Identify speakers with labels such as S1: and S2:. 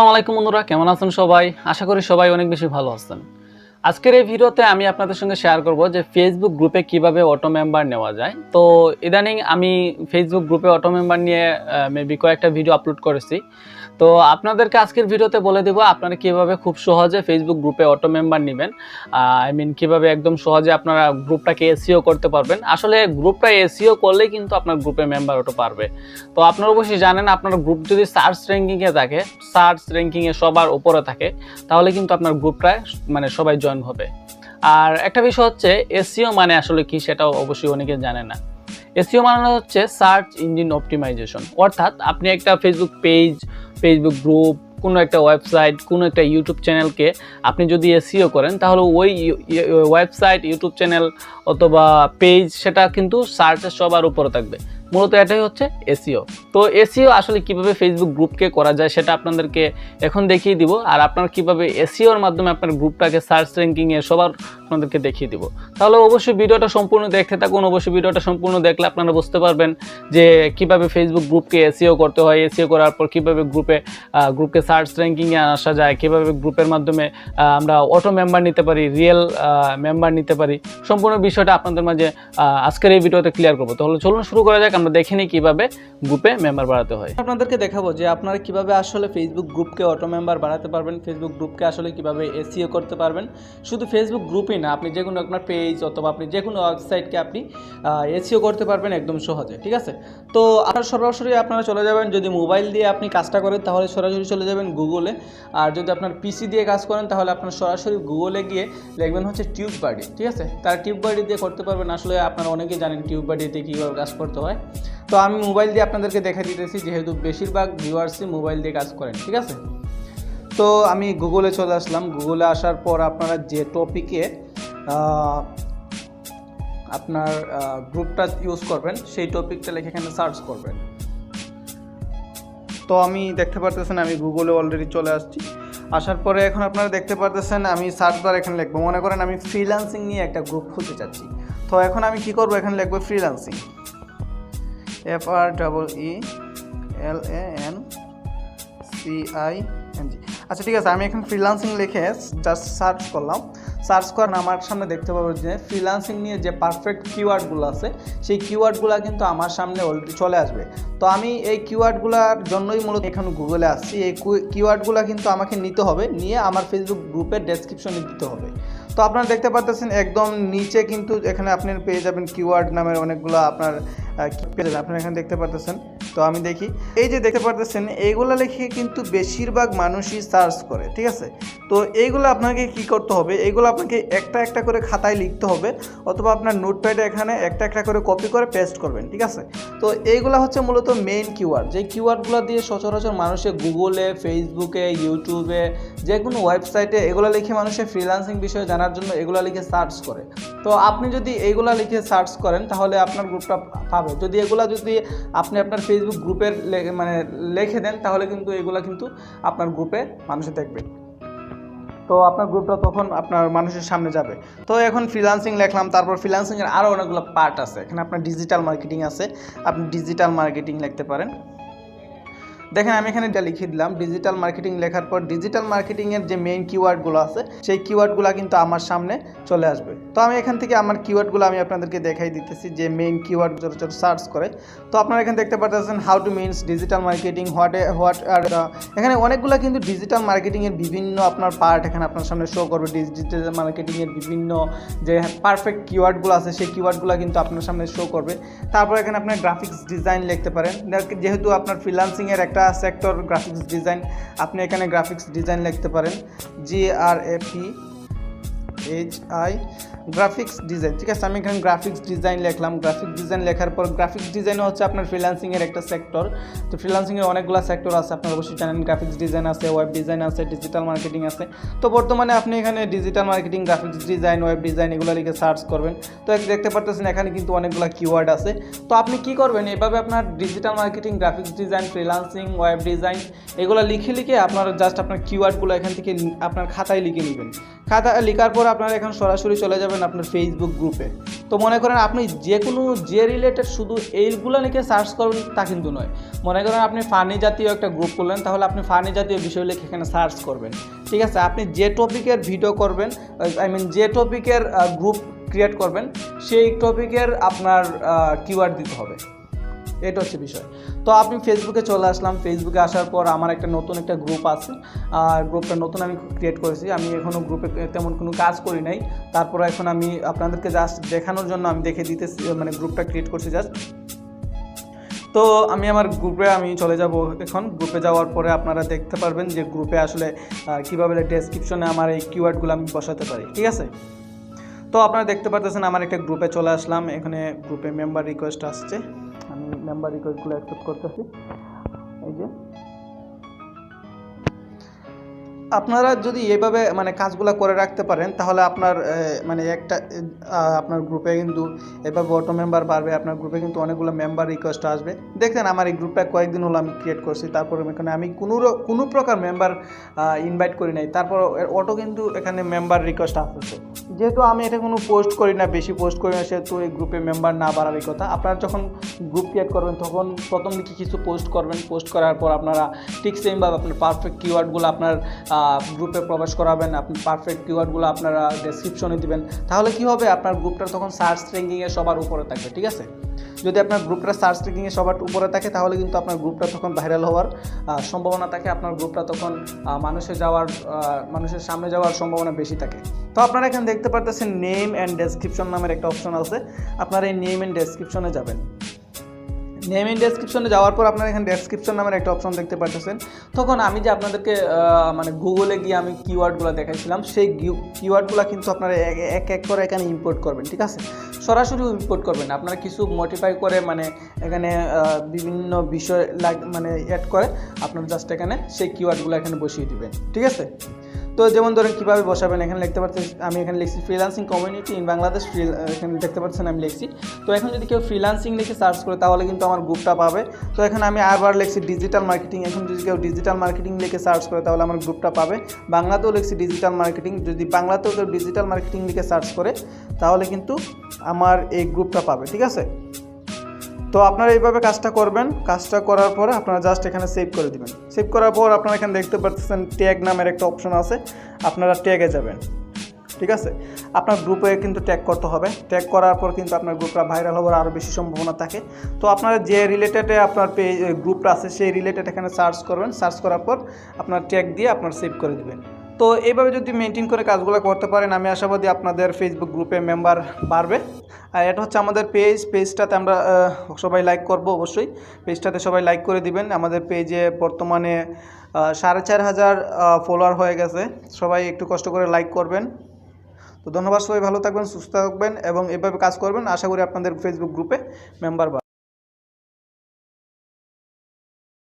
S1: আসসালামু আলাইকুম বন্ধুরা, কেমন আছেন সবাই? আশা করি সবাই অনেক বেশি ভালো আছেন। আজকের এই ভিডিওতে আমি আপনাদের সঙ্গে শেয়ার করব যে ফেসবুক গ্রুপে কিভাবে অটো মেম্বার নেওয়া যায়। তো ইদানিং আমি ফেসবুক গ্রুপে অটো মেম্বার নিয়ে মেবি কয়েকটা ভিডিও আপলোড করেছি। তো আপনাদেরকে আজকের ভিডিওতে বলে দেব আপনারা কিভাবে খুব সহজে ফেসবুক গ্রুপে অটো মেম্বার নেবেন। কিভাবে একদম সহজে আপনারা গ্রুপটাকে এসইও করতে পারবেন। আসলে গ্রুপটা এসইও করলেই কিন্তু আপনার গ্রুপে মেম্বার অটো পারবে। তো আপনারা অবশ্যই জানেন, আপনার গ্রুপ যদি সার্চ র্যাঙ্কিংয়ে থাকে, সার্চ র্যাঙ্কিংয়ে সবার উপরে থাকে, তাহলে কিন্তু আপনার গ্রুপটায় সবাই জয়েন হবে। আর একটা বিষয় হচ্ছে এসইও মানে আসলে কি, সেটাও অবশ্যই অনেকে জানে না। এসইও মানে হচ্ছে সার্চ ইঞ্জিন অপটিমাইজেশন। অর্থাৎ আপনি একটা ফেসবুক পেজ, ফেসবুক গ্রুপ, কোনো একটা ওয়েবসাইট, কোনো একটা ইউটিউব চ্যানেলকে আপনি যদি এসইও করেন, তাহলে ওই ওয়েবসাইট, ইউটিউব চ্যানেল অথবা পেজ সেটা কিন্তু সার্চের সবার উপরে থাকবে। মূলত এটাই হচ্ছে এসইও। তো এসইও আসলে কিভাবে ফেসবুক গ্রুপকে করা যায় সেটা আপনাদেরকে এখন দেখিয়ে দিব। আর আপনারা কিভাবে এসইওর মাধ্যমে আপনার গ্রুপটাকে সার্চ র্যাঙ্কিংয়ে সবার আপনাদেরকে দেখিয়ে দিব। তাহলে অবশ্যই ভিডিওটা সম্পূর্ণ দেখতে থাকুন। অবশ্যই ভিডিওটা সম্পূর্ণ দেখলে আপনারা বুঝতে পারবেন যে কিভাবে ফেসবুক গ্রুপকে এসইও করতে হয়, এসইও করার পর কিভাবে গ্রুপকে সার্চ র্যাঙ্কিংয়ে আসা যায়, কিভাবে গ্রুপের মাধ্যমে আমরা অটো মেম্বার নিতে পারি, রিয়েল মেম্বার নিতে পারি। সম্পূর্ণ বিষয়টা আপনাদের মাঝে আজকের এই ভিডিওতে ক্লিয়ার করবো। তাহলে চলুন শুরু করা যাক। আমরা দেখে নিই কিভাবে গ্রুপে মেম্বার বাড়াতে হয়। আপনাদেরকে দেখাবো যে আপনারা কিভাবে আসলে ফেসবুক গ্রুপকে অটো মেম্বার বাড়াতে পারবেন, ফেসবুক গ্রুপকে আসলে কিভাবে এসইও করতে পারবেন। শুধু ফেসবুক গ্রুপই না, আপনি যে কোনো আপনার পেজ অথবা আপনি যে কোনো ওয়েবসাইটকে আপনি এসইও করতে পারবেন একদম সহজে। ঠিক আছে, তো আপনারা সরাসরি আপনারা চলে যাবেন, যদি মোবাইল দিয়ে আপনি কাজটা করেন তাহলে সরাসরি চলে যাবেন গুগলে। আর যদি আপনার পিসি দিয়ে কাজ করেন তাহলে আপনার সরাসরি গুগলে গিয়ে লিখবেন হচ্ছে টিউব বাডি। ঠিক আছে, তার টিউব বাডি দিয়ে করতে পারবেন। আসলে আপনারা অনেকেই জানেন টিউব বাডিতে কীভাবে কাজ করতে হয়। তো আমি মোবাইল দিয়ে আপনাদেরকে দেখা দিতেছি, যেহেতু বেশিরভাগ ভিউয়ার্সই মোবাইল দিয়ে কাজ করেন। ঠিক আছে, তো আমি গুগলে চলে আসলাম। গুগলে আসার পর আপনারা যে টপিকে আপনার গ্রুপটা ইউজ করবেন সেই টপিকটা লিখে এখানে সার্চ করবেন। তো আমি দেখতে পারতেছেন আমি গুগলে অলরেডি চলে আসছি। আসার পরে এখন আপনারা দেখতে পারতেছেন আমি সার্চ বার এখানে লিখবো। মনে করেন আমি ফ্রিল্যান্সিং নিয়ে একটা গ্রুপ খুলতে চাচ্ছি। তো এখন আমি কি করব, এখানে লিখবো ফ্রিল্যান্সিং, FREELANCING। আচ্ছা ঠিক আছে, আমি এখন ফ্রিল্যান্সিং লিখে জাস্ট সার্চ করলাম। সার্চ করেন আমার সামনে দেখতে পাবো যে ফ্রিল্যান্সিং নিয়ে যে পারফেক্ট কিওয়ার্ডগুলো আছে সেই কিওয়ার্ডগুলো কিন্তু আমার সামনে অলরেডি চলে আসবে। তো আমি এই কিওয়ার্ডগুলোর জন্যই মূলত এখানে গুগলে আসছি। এই কিওয়ার্ডগুলো কিন্তু আমাকে নিতে হবে, নিয়ে আমার ফেসবুক গ্রুপের ডেসক্রিপশনে দিতে হবে। তো আপনারা দেখতে পাচ্ছেন একদম নিচে কিন্তু এখানে আপনি পেয়ে যাবেন কিওয়ার্ড নামের অনেকগুলো আপনার পেয়ে যাবেন। আপনারা এখানে দেখতে পাচ্ছেন। তো আমি দেখি, এই যে দেখতে পাচ্ছেন এইগুলো লিখে কিন্তু বেশিরভাগ মানুষই সার্চ করে। ঠিক আছে, তো এইগুলো আপনাকে কি করতে হবে, এইগুলো আপনাকে একটা একটা করে খাতায় লিখতে হবে অথবা আপনার নোটপ্যাডে এখানে একটা একটা করে কপি করে পেস্ট করবেন। ঠিক আছে, তো এইগুলো হচ্ছে মূলত মেইন কিওয়ার্ড, যে কিওয়ার্ডগুলো দিয়ে সচরাচর মানুষের গুগলে, ফেসবুকে, ইউটিউবে, যে কোনো ওয়েবসাইটে এগুলো লিখে মানুষের ফ্রিল্যান্সিং বিষয়ে জানার জন্য এগুলো লিখে সার্চ করে। তো আপনি যদি এইগুলো লিখে সার্চ করেন তাহলে আপনার গ্রুপটা পাবে। যদি এগুলা যদি আপনি আপনার ফেসবুক গ্রুপের লিখে দেন তাহলে কিন্তু এগুলা কিন্তু আপনার গ্রুপে মানুষে দেখবে। তো আপনার গ্রুপটা তখন আপনার মানুষের সামনে যাবে। তো এখন ফ্রিল্যান্সিং লিখলাম, তারপর ফ্রিল্যান্সিংয়ের আরও অনেকগুলো পার্ট আছে। এখানে আপনার ডিজিটাল মার্কেটিং আছে, আপনি ডিজিটাল মার্কেটিং লিখতে পারেন। দেখেন আমি এখানে এটা লিখে দিলাম ডিজিটাল মার্কেটিং। লেখার পর ডিজিটাল মার্কেটিংয়ের যে মেইন কিওয়ার্ডগুলো আছে সেই কিওয়ার্ডগুলো কিন্তু আমার সামনে চলে আসবে। তো আমি এখান থেকে আমার কিওয়ার্ডগুলো আমি আপনাদেরকে দেখাই দিতেছি, যে মেইন কিওয়ার্ড সার্চ করে। তো আপনারা এখানে দেখতে পাচ্ছেন how to means digital marketing, what are এখানে অনেকগুলো কিন্তু ডিজিটাল মার্কেটিংয়ের বিভিন্ন আপনার পার্ট এখানে আপনার সামনে শো করবে। ডিজিটাল মার্কেটিংয়ের বিভিন্ন যে পারফেক্ট কিওয়ার্ডগুলো আছে সেই কিওয়ার্ডগুলো কিন্তু আপনার সামনে শো করবে। তারপর এখানে আপনার গ্রাফিক্স ডিজাইন লিখতে পারেন, যেহেতু আপনার ফ্রিল্যান্সিংয়ের একটা সেক্টর গ্রাফিক্স ডিজাইন, আপনি এখানে গ্রাফিক্স ডিজাইন লিখতে পারেন, GRAPHI গ্রাফিক্স ডিজাইন। ঠিক আছে, আমি এখানে গ্রাফিক্স ডিজাইন লিখলাম। গ্রাফিক্স ডিজাইন লেখার পর গ্রাফিক্স ডিজাইনও হচ্ছে আপনার ফ্রিল্যান্সিংয়ের একটা সেক্টর। তো ফ্রিল্যান্সিংয়ের অনেকগুলো সেক্টর আছে, আপনারা অবশ্যই জানেন। গ্রাফিক্স ডিজাইন আছে, ওয়েব ডিজাইন আছে, ডিজিটাল মার্কেটিং আছে। তো বর্তমানে আপনি এখানে digital marketing, graphics design, web design এগুলো লিখে সার্চ করবেন। তো দেখতে পাচ্ছেন এখানে কিন্তু অনেকগুলো কিওয়ার্ড আছে। তো আপনি কি করবেন, এভাবে আপনার digital marketing, graphics design, freelancing, web design এগুলো লিখে আপনার জাস্ট আপনার কিওয়ার্ডগুলো এখান থেকে আপনার খাতায় লিখে নেবেন। খাতা লেখার পর আপনারা এখন সরাসরি চলে যাবেন
S2: করবেন আপনার ফেসবুক গ্রুপে। তো মনে করেন আপনি যে রিলেটেড শুধু এইগুলো লিখে সার্চ করবেন তা কিন্তু নয়। মনে করেন আপনি ফানি জাতীয় একটা গ্রুপ করলেন, তাহলে আপনি ফানি জাতীয় বিষয় লিখে এখানে সার্চ করবেন, ঠিক আছে। আপনি যে টপিকের ভিডিও করবেন, যে টপিকের গ্রুপ ক্রিয়েট করবেন, সেই টপিকের আপনার কিওয়ার্ড দিতে হবে, এটা হচ্ছে বিষয়। তো আপনি ফেসবুকে চলে আসলাম। ফেসবুকে আসার পর আমার নতুন একটা গ্রুপ আছে, আর গ্রুপটা নতুন আমি ক্রিয়েট করেছি। আমি এখনও গ্রুপে তেমন কোনো কাজ করি নাই, তারপর এখন আমি আপনাদেরকে জাস্ট দেখানোর জন্য আমি দেখে দিতেছি, মানে গ্রুপটা ক্রিয়েট করছি জাস্ট। তো আমি আমার গ্রুপে চলে যাব। এখন গ্রুপে যাওয়ার পরে আপনারা দেখতে পারবেন যে গ্রুপে আসলে কীভাবে ডেসক্রিপশনে আমার এই কিওয়ার্ডগুলো আমি বসাতে পারি, ঠিক আছে। তো আপনারা দেখতে পাচ্ছেন আমার একটা গ্রুপে চলে আসলাম। এখানে গ্রুপে মেম্বার রিকোয়েস্ট আসছে, আমি মেম্বার রিকোয়েস্টগুলো অ্যাকসেপ্ট করতেছি। এই যে আপনারা যদি এইভাবে কাজগুলো করে রাখতে পারেন, তাহলে আপনার আপনার গ্রুপে কিন্তু এভাবে অটো মেম্বার বাড়বে। আপনার গ্রুপে কিন্তু অনেকগুলো মেম্বার রিকোয়েস্ট আসবে। দেখেন আমার এই গ্রুপটা কয়েকদিন হলো আমি ক্রিয়েট করছি, তারপর এখানে আমি কোনো প্রকার মেম্বার ইনভাইট করি নাই, তারপর অটো কিন্তু এখানে মেম্বার রিকোয়েস্ট আসতেছে। যেহেতু আমি এটা কোনো পোস্ট করি না, বেশি পোস্ট করি না, সেহেতু এই গ্রুপে মেম্বার না বাড়ারই কথা। আপনারা যখন গ্রুপ ক্রিয়েট করবেন তখন প্রথম দিকে কিছু পোস্ট করবেন, পোস্ট করার পর আপনারা ঠিক সেমভাবে আপনার পারফেক্ট কিওয়ার্ডগুলো আপনার গ্রুপে প্রবেশ করাবেন, আপনি পারফেক্ট কিওয়ার্ডগুলো আপনারা ডেসক্রিপশনে দিবেন। তাহলে কি হবে, আপনার গ্রুপটা তখন সার্চ র্যাঙ্কিংয়ে সবার উপরে থাকবে, ঠিক আছে। যদি আপনার গ্রুপটা সার্চ র্যাঙ্কিংয়ে সবার উপরে থাকে, তাহলে কিন্তু আপনার গ্রুপটা তখন ভাইরাল হওয়ার সম্ভাবনা থাকে। আপনার গ্রুপটা তখন মানুষের সামনে যাওয়ার সম্ভাবনা বেশি থাকে। তো আপনারা এখানে দেখতে পারতেছেন নেম অ্যান্ড ডেসক্রিপশন নামের একটা অপশন আছে। আপনারা এই নেম অ্যান্ড ডেসক্রিপশনে যাবেন। নেম ইন ডেসক্রিপশনে যাওয়ার পর আপনারা এখানে ডেসক্রিপশন নামের একটা অপশন দেখতে পাচ্ছেন। তখন আমি যে আপনাদেরকে গুগলে গিয়ে আমি কিওয়ার্ডগুলো দেখাইছিলাম, সেই কিওয়ার্ডগুলো কিন্তু আপনারা এক এক করে এখানে ইম্পোর্ট করবেন, ঠিক আছে। সরাসরি ইম্পোর্ট করবেন, আপনারা কিছু মডিফাই করে এখানে বিভিন্ন বিষয় অ্যাড করে আপনারা জাস্ট এখানে সেই কিওয়ার্ডগুলো এখানে বসিয়ে দিবেন, ঠিক আছে। তো যেমন ধরেন কীভাবে বসাবেন, এখানে লিখতে পারছেন, আমি এখানে লিখছি ফ্রিল্যান্সিং কমিউনিটি ইন বাংলাদেশ, এখানে দেখতে পাচ্ছেন আমি লিখছি। তো এখন যদি কেউ ফ্রিল্যান্সিং লিখে সার্চ করে তাহলে কিন্তু আমার গ্রুপটা পাবে। তো এখানে আমি আবার লিখছি ডিজিটাল মার্কেটিং, এখন যদি কেউ ডিজিটাল মার্কেটিং লিখে সার্চ করে তাহলে আমার গ্রুপটা পাবে। বাংলাতেও লিখছি ডিজিটাল মার্কেটিং, যদি বাংলাতেও কেউ ডিজিটাল মার্কেটিং লিখে সার্চ করে তাহলে কিন্তু আমার এই গ্রুপটা পাবে, ঠিক আছে। তো আপনারা এইভাবে কাজটা করবেন। কাজটা করার পরে আপনারা জাস্ট এখানে সেভ করে দিবেন। সেভ করার পর আপনারা এখানে দেখতে পাচ্ছেন ট্যাগ নামের একটা অপশন আছে, আপনারা ট্যাগে যাবেন, ঠিক আছে। আপনার গ্রুপে কিন্তু ট্যাগ করতে হবে। ট্যাগ করার পর কিন্তু আপনার গ্রুপটা ভাইরাল হওয়ার আরও বেশি সম্ভাবনা থাকে। তো আপনারা যে রিলেটেডে আপনার গ্রুপটা আছে সেই রিলেটেড এখানে সার্চ করবেন। সার্চ করার পর আপনার ট্যাগ দিয়ে আপনার সেভ করে দিবেন। তো এইভাবে যদি মেনটেন করে কাজগুলো করতে পারেন, আমি আশাবাদী আপনাদের ফেসবুক গ্রুপে মেম্বার বাড়বে। আর এটা হচ্ছে আমাদের পেজটাতে আমরা সবাই লাইক করব, অবশ্যই পেজটাতে সবাই লাইক করে দিবেন। আমাদের পেজে বর্তমানে 4500 ফলোয়ার হয়ে গেছে। সবাই একটু কষ্ট করে লাইক করবেন। তো ধন্যবাদ, সবাই ভালো থাকবেন, সুস্থ থাকবেন এবং এভাবে কাজ করবেন। আশা করি আপনাদের ফেসবুক গ্রুপে মেম্বার